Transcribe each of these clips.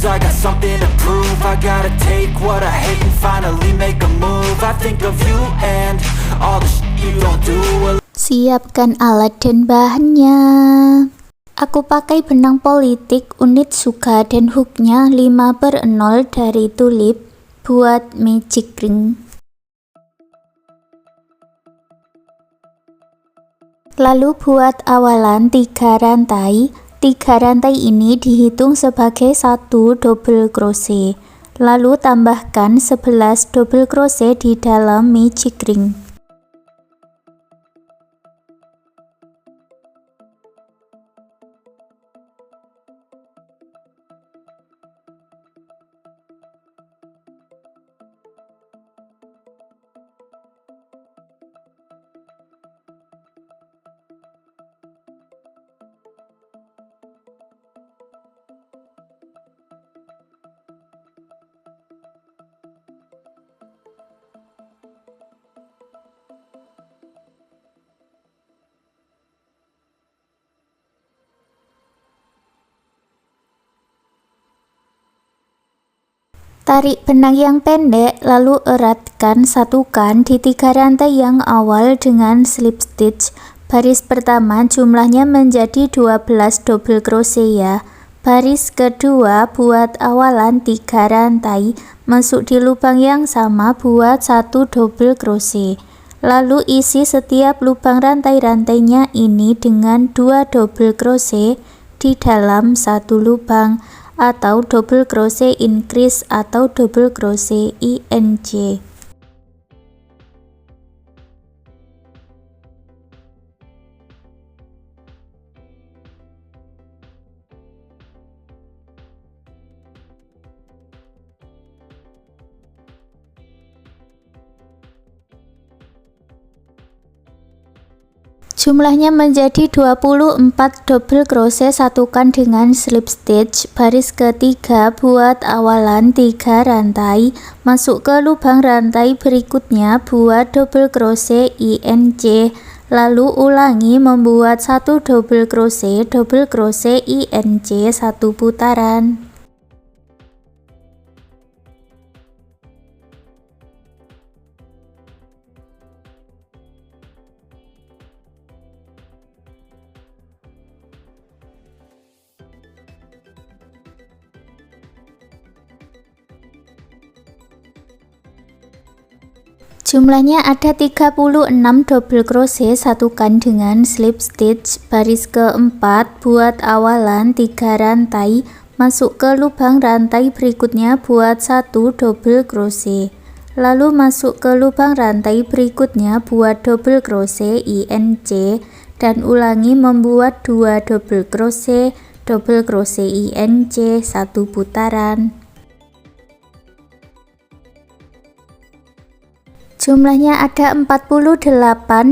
lose, I got something to prove. I gotta take what I hate and finally make a move. I think of you and all the shit you don't do. Siapkan alat dan bahannya. Aku pakai benang politik unit Suga dan hooknya 5/0 dari Tulip buat magic ring. Lalu buat awalan 3 rantai. 3 rantai ini dihitung sebagai 1 double crochet. Lalu tambahkan 11 double crochet di dalam magic ring. Tarik benang yang pendek, lalu eratkan satukan di 3 rantai yang awal dengan slip stitch. Baris pertama jumlahnya menjadi 12 double crochet ya. Baris kedua buat awalan 3 rantai, masuk di lubang yang sama buat 1 double crochet. Lalu isi setiap lubang rantai-rantainya ini dengan 2 double crochet di dalam satu lubang, atau double crochet increase atau double crochet INC. Jumlahnya menjadi 24 double crochet, satukan dengan slip stitch. Baris ketiga buat awalan 3 rantai, masuk ke lubang rantai berikutnya buat double crochet INC. Lalu ulangi membuat 1 double crochet INC 1 putaran. Jumlahnya ada 36 double crochet, satukan dengan slip stitch. Baris keempat buat awalan 3 rantai, masuk ke lubang rantai berikutnya buat 1 double crochet. Lalu masuk ke lubang rantai berikutnya buat double crochet INC dan ulangi membuat 2 double crochet INC 1 putaran. Jumlahnya ada 48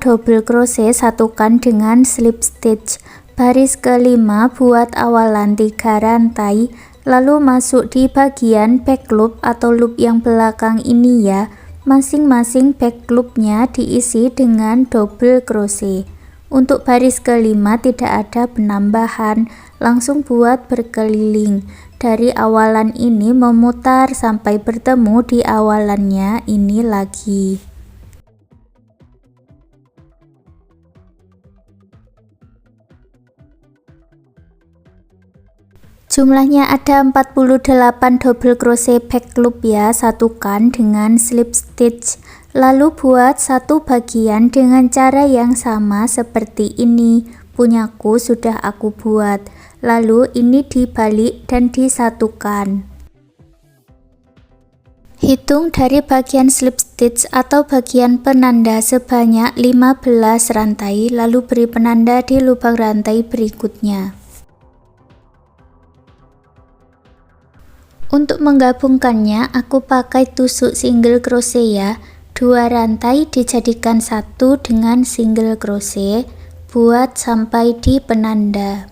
double crochet, satukan dengan slip stitch. Baris kelima buat awalan 3 rantai, lalu masuk di bagian back loop atau loop yang belakang ini ya. Masing-masing back loopnya diisi dengan double crochet. Untuk baris kelima tidak ada penambahan, langsung buat berkeliling. Dari awalan ini memutar sampai bertemu di awalannya ini lagi. Jumlahnya ada 48 double crochet back loop ya, satukan dengan slip stitch. Lalu buat satu bagian dengan cara yang sama seperti ini. Punyaku sudah aku buat. Lalu ini dibalik dan disatukan. Hitung dari bagian slip stitch atau bagian penanda sebanyak 15 rantai, lalu beri penanda di lubang rantai berikutnya. Untuk menggabungkannya aku pakai tusuk single crochet ya. 2 rantai dijadikan satu dengan single crochet, buat sampai di penanda.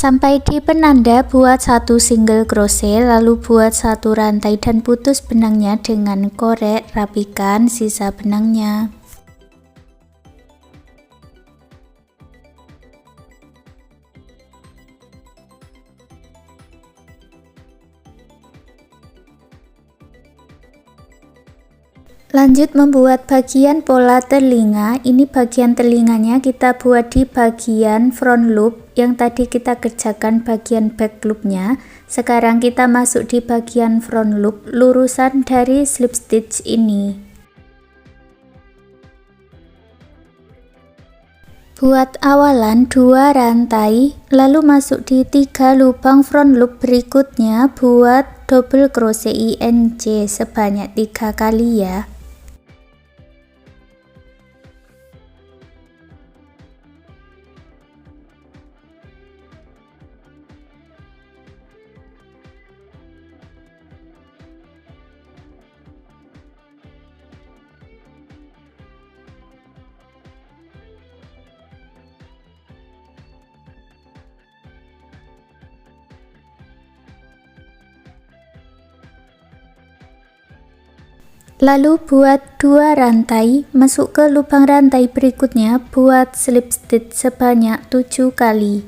Sampai di penanda, buat satu single crochet, lalu buat satu rantai dan putus benangnya dengan korek, rapikan sisa benangnya. Lanjut membuat bagian pola telinga. Ini bagian telinganya kita buat di bagian front loop. Yang tadi kita kerjakan bagian back loopnya. Sekarang kita masuk di bagian front loop, lurusan dari slip stitch ini. Buat awalan 2 rantai, lalu masuk di 3 lubang front loop berikutnya, buat double crochet INC sebanyak 3 kali ya. Lalu buat 2 rantai, masuk ke lubang rantai berikutnya, buat slip stitch sebanyak 7 kali.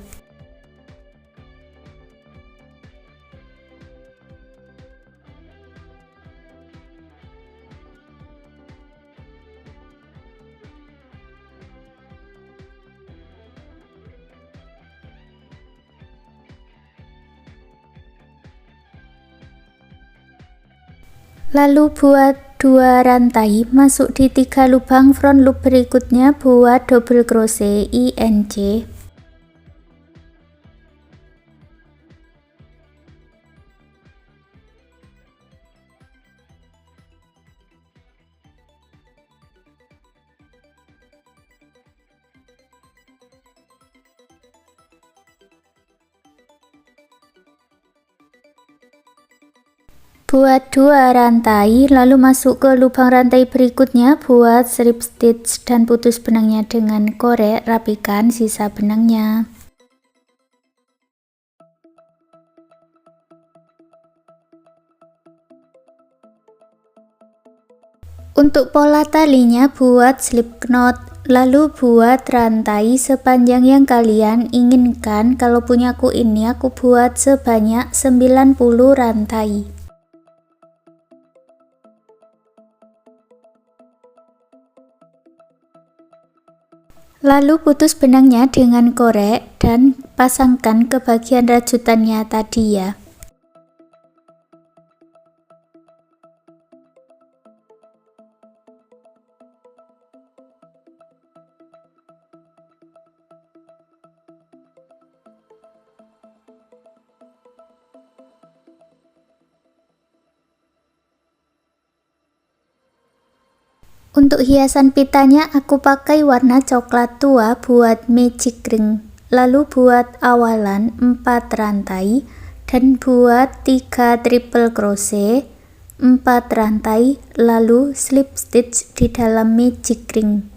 Lalu buat 2 rantai, masuk di 3 lubang front loop berikutnya, buat double crochet INC. Buat 2 rantai, lalu masuk ke lubang rantai berikutnya, buat slip stitch dan putus benangnya dengan korek, rapikan sisa benangnya. Untuk pola talinya, buat slip knot, lalu buat rantai sepanjang yang kalian inginkan. Kalau punyaku ini, aku buat sebanyak 90 rantai. Lalu putus benangnya dengan korek dan pasangkan ke bagian rajutannya tadi ya. Untuk hiasan pitanya aku pakai warna coklat tua buat magic ring. Lalu buat awalan 4 rantai dan buat 3 triple crochet, 4 rantai, lalu slip stitch di dalam magic ring.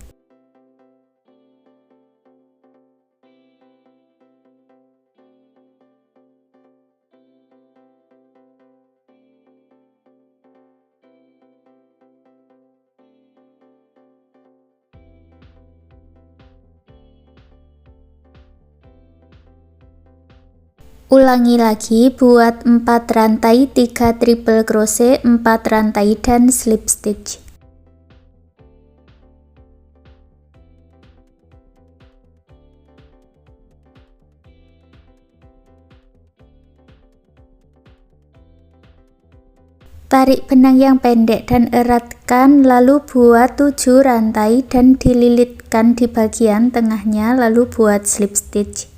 Ulangi lagi, buat 4 rantai, 3 triple crochet, 4 rantai dan slip stitch. Tarik benang yang pendek dan eratkan, lalu buat 7 rantai dan dililitkan di bagian tengahnya, lalu buat slip stitch.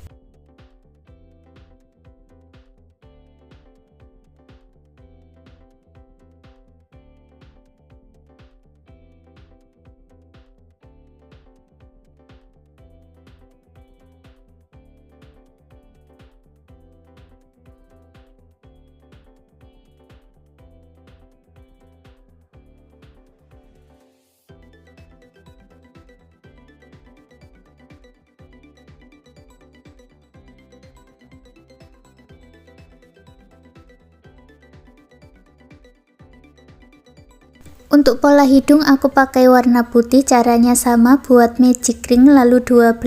Untuk pola hidung aku pakai warna putih, caranya sama, buat magic ring lalu 12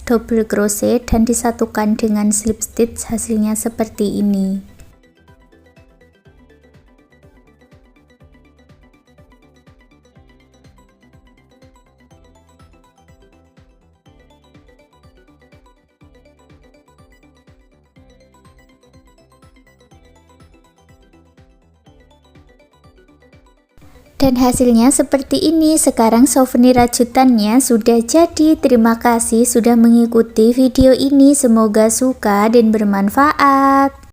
double crochet dan disatukan dengan slip stitch, hasilnya seperti ini. Dan hasilnya seperti ini. Sekarang souvenir rajutannya sudah jadi. Terima kasih sudah mengikuti video ini, semoga suka dan bermanfaat.